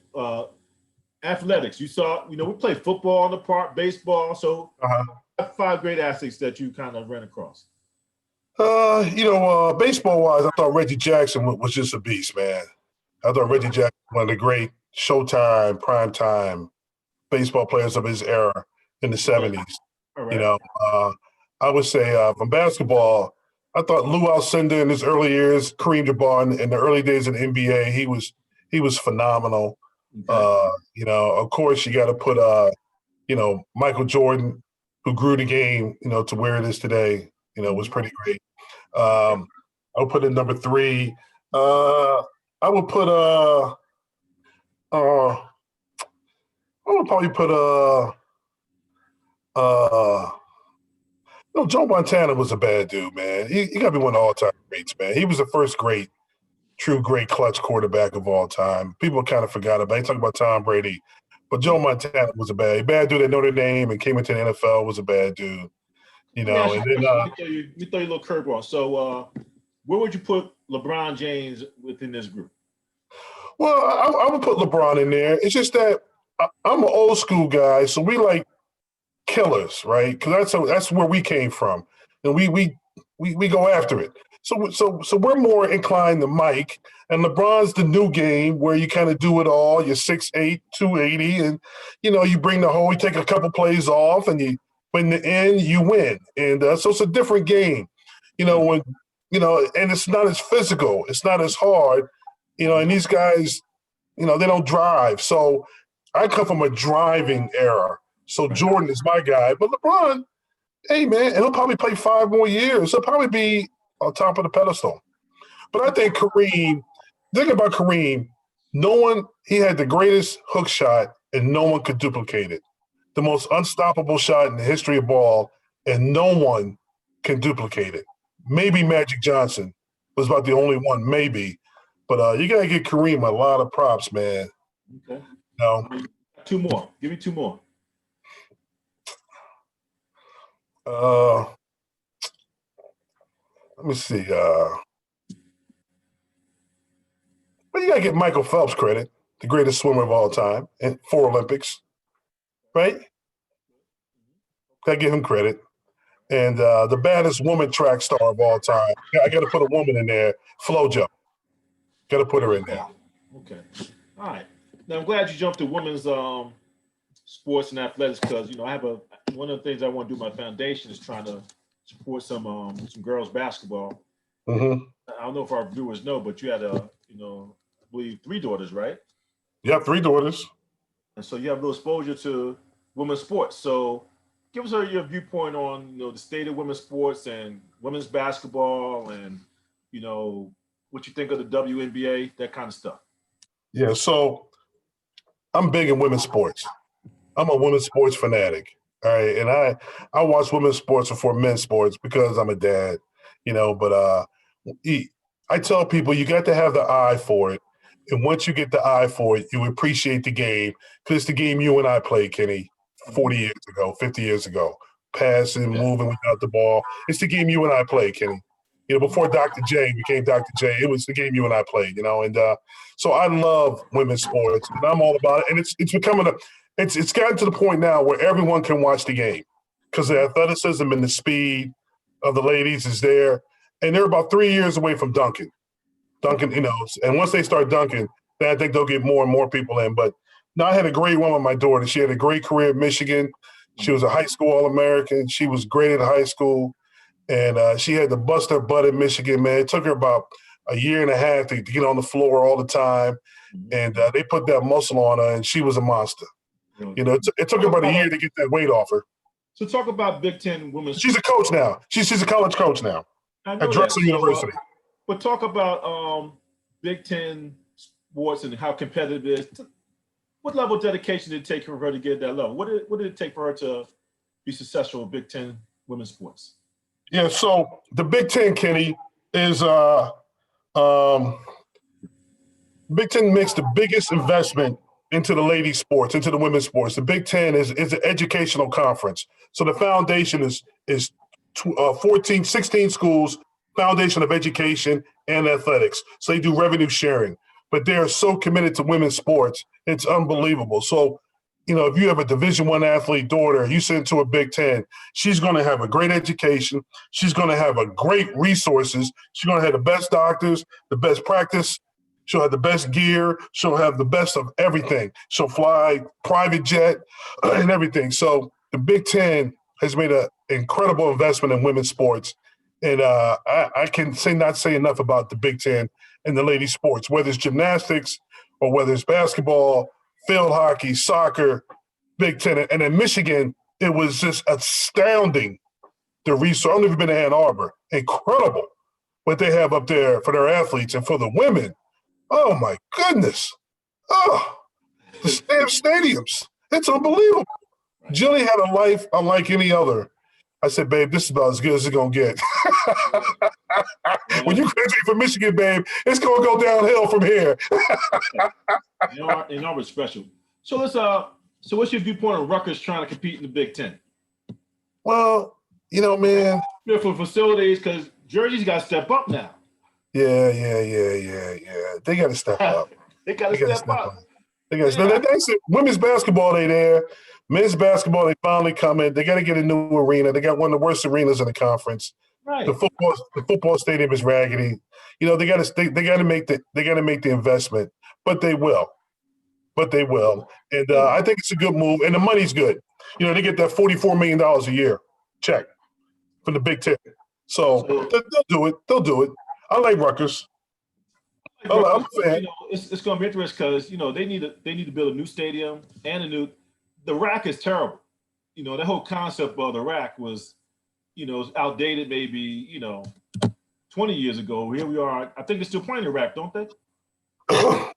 Athletics. You saw, we played football on the park, baseball. So 5 great athletes that you kind of ran across. Baseball wise, I thought Reggie Jackson was just a beast, man. I thought Reggie Jackson was one of the great Showtime, primetime baseball players of his era in the 70s. Right. I would say from basketball, I thought Lou Alcindor in his early years, Kareem Jabbar in the early days of the NBA, he was phenomenal. Okay. Of course, you got to put Michael Jordan, who grew the game, to where it is today. Was pretty great. I would put in number 3. I would put I would probably put Joe Montana was a bad dude, man. He got to be one of the all-time greats, man. He was the first true great clutch quarterback of all time. People kind of forgot about it. They talk about Tom Brady, but Joe Montana was a bad dude at Notre Dame and came into the NFL, was a bad dude. And then let me throw you a little curveball. So where would you put LeBron James within this group? Well, I would put LeBron in there. It's just that I'm an old school guy, so we like killers, right? Because that's where we came from, and we go after it. So we're more inclined to Mike, and LeBron's the new game where you kind of do it all. You're 6'8", 280, and you bring the whole. You take a couple plays off, and but in the end you win. And so it's a different game, and it's not as physical. It's not as hard, and these guys, they don't drive. So I come from a driving era. So Jordan is my guy. But LeBron, hey, man, and he'll probably play 5 more years. He'll probably be on top of the pedestal. But I think Kareem, think about Kareem, he had the greatest hook shot and no one could duplicate it. The most unstoppable shot in the history of ball, and no one can duplicate it. Maybe Magic Johnson was about the only one, maybe. But you got to give Kareem a lot of props, man. Okay. 2 more. Give me 2 more. Let me see. Well, you got to give Michael Phelps credit, the greatest swimmer of all time, and 4 Olympics, right? Got to give him credit. And the baddest woman track star of all time. I got to put a woman in there, FloJo. Got to put her in there. Okay. All right. Now, I'm glad you jumped to women's sports and athletics because, I have one of the things I want to do my foundation is trying to support some girls basketball. Mm-hmm. I don't know if our viewers know, but you had I believe 3 daughters, right? Yeah, 3 daughters. And so you have a little exposure to women's sports. So give us your viewpoint on, the state of women's sports and women's basketball and, what you think of the WNBA, that kind of stuff. Yeah, so I'm big in women's sports. I'm a women's sports fanatic. All right. And I watch women's sports before men's sports because I'm a dad, but I tell people you got to have the eye for it. And once you get the eye for it, you appreciate the game because it's the game you and I played, Kenny, 40 years ago, 50 years ago. Passing, moving without the ball. It's the game you and I played, Kenny. Before Dr. J became Dr. J, it was the game you and I played, and so I love women's sports and I'm all about it. And it's becoming it's gotten to the point now where everyone can watch the game because the athleticism and the speed of the ladies is there. And they're about 3 years away from dunking, and once they start dunking, then I think they'll get more and more people in. But now I had a great one with my daughter. She had a great career at Michigan. She was a high school All-American. She was great at high school. And she had to bust her butt in Michigan, man. It took her about a year and a half to get on the floor all the time. And they put that muscle on her, and she was a monster. You know, it took her about a year to get that weight off her. So talk about Big Ten women's. She's a coach now. She's a college coach now at Drexel University. But talk about Big Ten sports and how competitive it is. What level of dedication did it take for her to get that level? What did it take for her to be successful in Big Ten women's sports? Yeah, so the Big Ten, Kenny, is Big Ten makes the biggest investment into the ladies' sports, into the women's sports. The Big Ten is an educational conference. So the foundation is 16 schools, foundation of education and athletics. So they do revenue sharing, but they are so committed to women's sports. It's unbelievable. So, you know, if you have a Division I athlete daughter, you send to a Big Ten, she's going to have a great education. She's going to have a great resources. She's going to have the best doctors, the best practice. She'll have the best gear. She'll have the best of everything. She'll fly private jet and everything. So the Big Ten has made an incredible investment in women's sports. And I can not say enough about the Big Ten and the ladies' sports, whether it's gymnastics or whether it's basketball, field hockey, soccer, Big Ten. And in Michigan, it was just astounding, the resource. I don't know if you've been to Ann Arbor. Incredible what they have up there for their athletes and for the women. Oh, my goodness. Oh, the stadiums. It's unbelievable. Jilly had a life unlike any other. I said, babe, this is about as good as it's going to get. When you graduate from Michigan, babe, it's going to go downhill from here. Ann Arbor's special. So let's so what's your viewpoint on Rutgers trying to compete in the Big Ten? Well, you know, man. For facilities, because Jersey's got to step up now. Yeah. They got to step up. They got to step up. They said women's basketball, they there. Men's basketball, they finally coming. They got to get a new arena. They got one of the worst arenas in the conference. Right. The football stadium is raggedy. You know, they got to make the investment, but they will. And I think it's a good move, and the money's good. You know, they get that $44 million a year check from the Big Ten. So they'll do it. I like Rutgers. I'm a fan. You know, it's going to be interesting because, you know, they need to build a new stadium and the rack is terrible. You know, the whole concept of the rack was, you know, outdated maybe, you know, 20 years ago. Here we are. I think they're still playing the rack, don't they?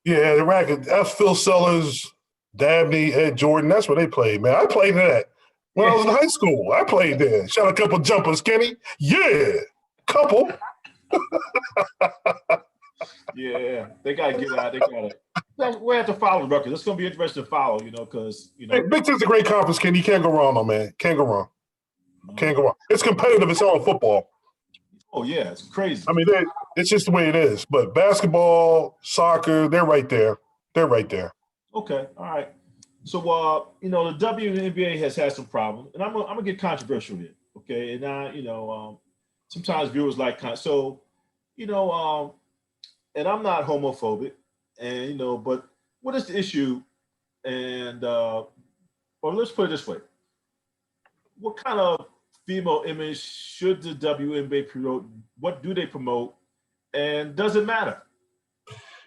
Yeah, the rack. That's Phil Sellers, Dabney, Ed Jordan. That's where they played, man. I played that when I was in high school. I played there. Shot a couple jumpers, Kenny. Yeah, couple. Yeah, they got to get out. They got to. We have to follow Rutgers. It's going to be interesting to follow, you know, because, you know. Hey, Big Ten's a great conference, Kenny. You can't go wrong, though, man. Can't go wrong. Can't go wrong. It's competitive. It's all football. Oh, yeah. It's crazy. I mean, it's just the way it is. But basketball, soccer, they're right there. They're right there. Okay. All right. So, you know, the WNBA has had some problems. And I'm going to get controversial here. Okay. And you know, sometimes viewers like so, you know, and I'm not homophobic, and you know, but what is the issue? And or let's put it this way: what kind of female image should the WNBA promote? What do they promote? And does it matter?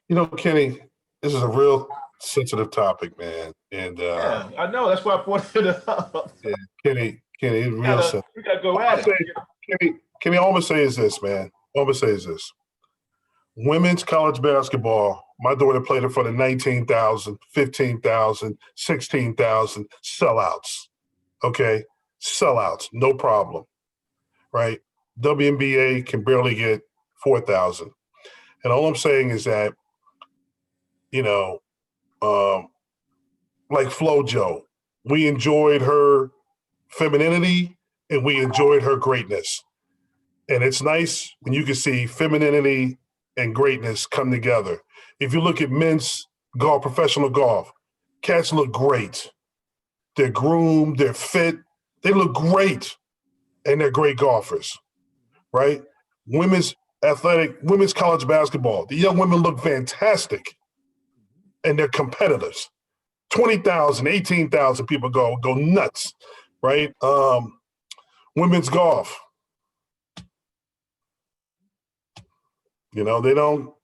You know, Kenny, this is a real sensitive topic, man. And yeah, I know. That's why I pointed it out. Yeah, Kenny, it's real sensitive. We gotta go at it. Kenny, all I'm gonna say is this, man. All I'm gonna say is this. Women's college basketball, my daughter played in front of 19,000, 15,000, 16,000 sellouts. Okay? Sellouts, no problem. Right? WNBA can barely get 4,000. And all I'm saying is that, you know, like FloJo, we enjoyed her femininity and we enjoyed her greatness. And it's nice when you can see femininity and greatness come together. If you look at men's golf, professional golf, cats look great. They're groomed, they're fit, they look great, and they're great golfers, right? Women's college basketball, the young women look fantastic, and they're competitors. 20,000, 18,000 people go nuts, right? Women's golf. They don't,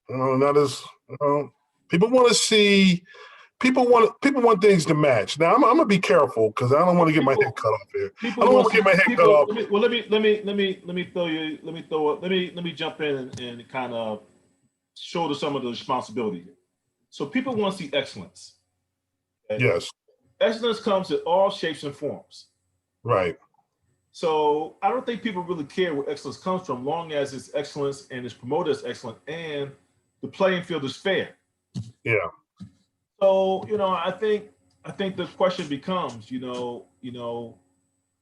not as, people want to see, people want things to match. Now, I'm going to be careful because I don't want to get my head cut off here. I don't want to get my head cut off. Let me jump in and kind of shoulder some of the responsibility here. So people want to see excellence. Okay? Yes. Excellence comes in all shapes and forms. Right. So I don't think people really care where excellence comes from, long as it's excellence and it's promoted as excellent and the playing field is fair. Yeah. So, I think the question becomes,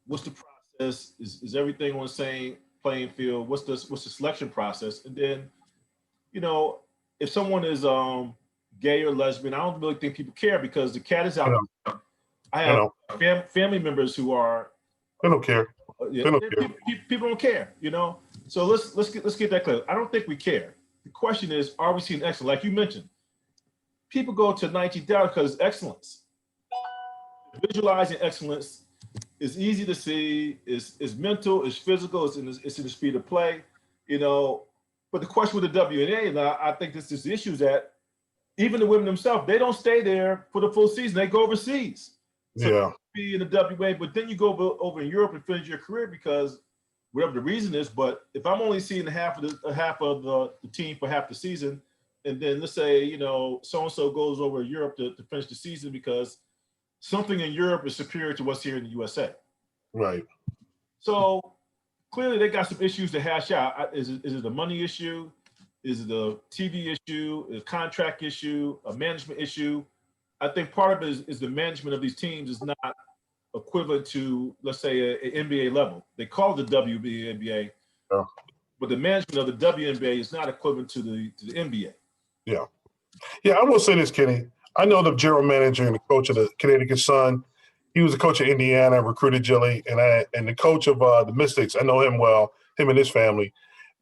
what's the process? Is everything on the same playing field? What's the selection process? And then, if someone is gay or lesbian, I don't really think people care because the cat is out. I have family members who are. They don't care. They don't care. People don't care, So let's get that clear. I don't think we care. The question is, are we seeing excellence? Like you mentioned, people go to 19 Dallas because it's excellence. Visualizing excellence is easy to see. It's mental. It's physical. It's in the speed of play, But the question with the WNA, and I think this is the issue, is that even the women themselves, they don't stay there for the full season. They go overseas. So yeah. Be in the WA, but then you go over in Europe and finish your career because whatever the reason is. But if I'm only seeing half of the team for half the season, and then let's say so and so goes over to Europe to finish the season because something in Europe is superior to what's here in the USA. Right. So clearly they got some issues to hash out. Is it a money issue? Is it a TV issue? A contract issue? A management issue? I think part of it is the management of these teams is not equivalent to, let's say, an NBA level. They call it the WNBA, but the management of the WNBA is not equivalent to the NBA. Yeah. Yeah, I will say this, Kenny. I know the general manager and the coach of the Connecticut Sun. He was the coach of Indiana, recruited Jilly, and the coach of the Mystics. I know him well, him and his family.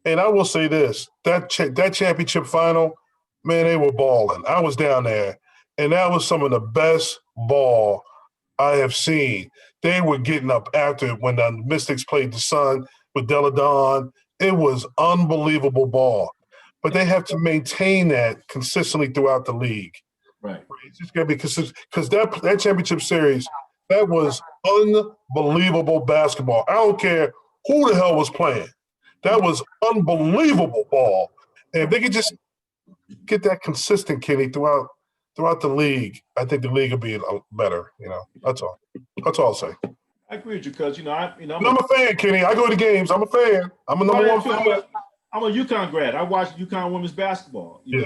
And I will say this, that championship final, man, they were balling. I was down there, and that was some of the best ball I have seen. They were getting up after it when the Mystics played the Sun with Deladon. It was unbelievable ball. But they have to maintain that consistently throughout the league. Right. It's just got to be consistent because that championship series, that was unbelievable basketball. I don't care who the hell was playing. That was unbelievable ball. And if they could just get that consistent, Kenny, throughout the league, I think the league will be better. That's all. That's all I'll say. I agree with you because I'm a fan, Kenny. I go to games. I'm a fan. I'm a number one fan. I'm a UConn grad. I watch UConn women's basketball. Yeah.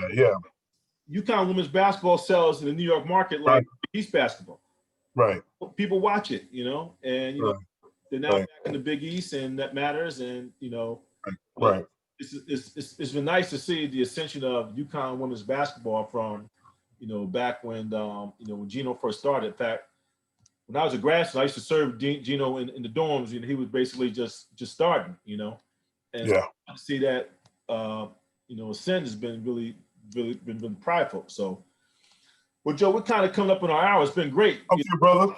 UConn women's basketball sells in the New York market like East basketball. Right. People watch it, and right. They're now back in the Big East, and that matters. And right. It's been nice to see the ascension of UConn women's basketball from, back when when Gino first started. In fact, when I was a grad student, I used to serve Gino in the dorms. He was basically just starting. And to see that ascent has been really been prideful. So, well, Joe, we're kind of coming up on our hour. It's been great. Okay, brother.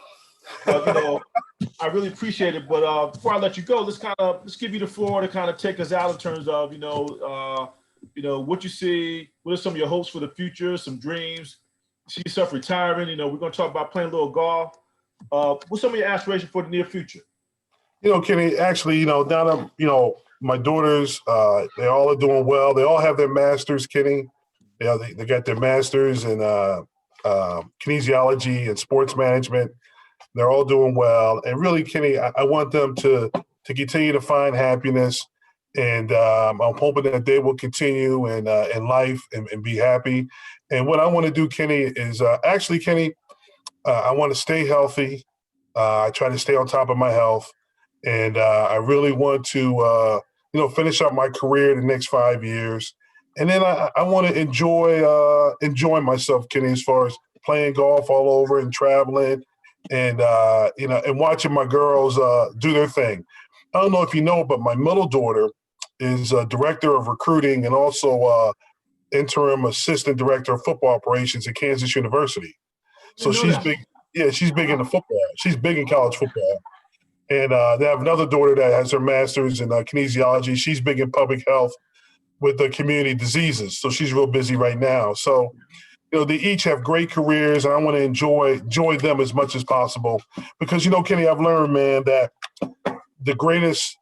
I really appreciate it. But before I let you go, let's give you the floor to kind of take us out in terms of what you see. What are some of your hopes for the future? Some dreams. See yourself retiring. We're going to talk about playing a little golf. What's some of your aspirations for the near future? Kenny, actually, now that my daughters, they all are doing well. They all have their masters, Kenny. They got their masters in kinesiology and sports management. They're all doing well. And really, Kenny, I want them to continue to find happiness. And I'm hoping that they will continue in life and be happy. And what I want to do, Kenny, is Kenny, I want to stay healthy. I try to stay on top of my health. And I really want to, finish up my career the next 5 years. And then I want to enjoy myself, Kenny, as far as playing golf all over and traveling and, and watching my girls do their thing. I don't know if you know, but my middle daughter is director of recruiting and also interim assistant director of football operations at Kansas University. So she's big. Yeah, she's big into football. She's big in college football. And they have another daughter that has her master's in kinesiology. She's big in public health. with the community diseases. So she's real busy right now. So, they each have great careers, and I want to enjoy them as much as possible. Because, Kenny, I've learned, man, that the greatest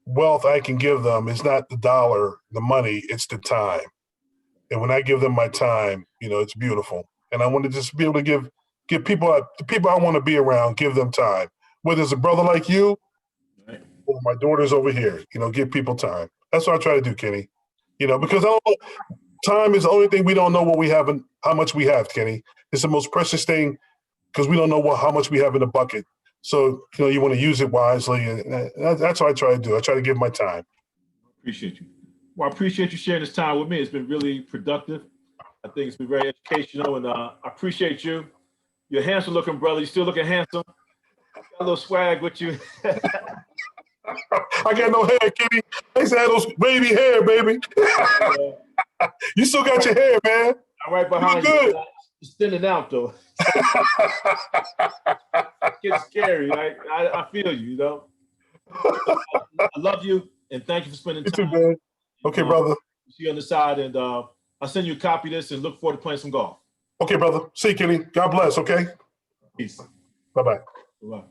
wealth I can give them is not the dollar, the money, it's the time. And when I give them my time, it's beautiful. And I want to just be able to give people, the people I want to be around, give them time. Whether it's a brother like you or my daughter's over here, give people time. That's what I try to do, Kenny. Because time is the only thing we don't know what we have and how much we have, Kenny. It's the most precious thing because we don't know how much we have in the bucket. So, you want to use it wisely. And that's what I try to do. I try to give my time. Appreciate you. Well, I appreciate you sharing this time with me. It's been really productive. I think it's been very educational, and I appreciate you. You're a handsome looking brother. You still looking handsome. Got a little swag with you. I got no hair, Kenny. I used to have those baby hair, baby. You still got your hair, man. I'm right behind you. Good. It's thinning out, though. It gets scary. I feel you, I love you, and thank you for spending time. You too, man. Okay, brother. See you on the side, and I'll send you a copy of this and look forward to playing some golf. Okay, brother. See you, Kenny. God bless, okay? Peace. Bye-bye. Bye-bye.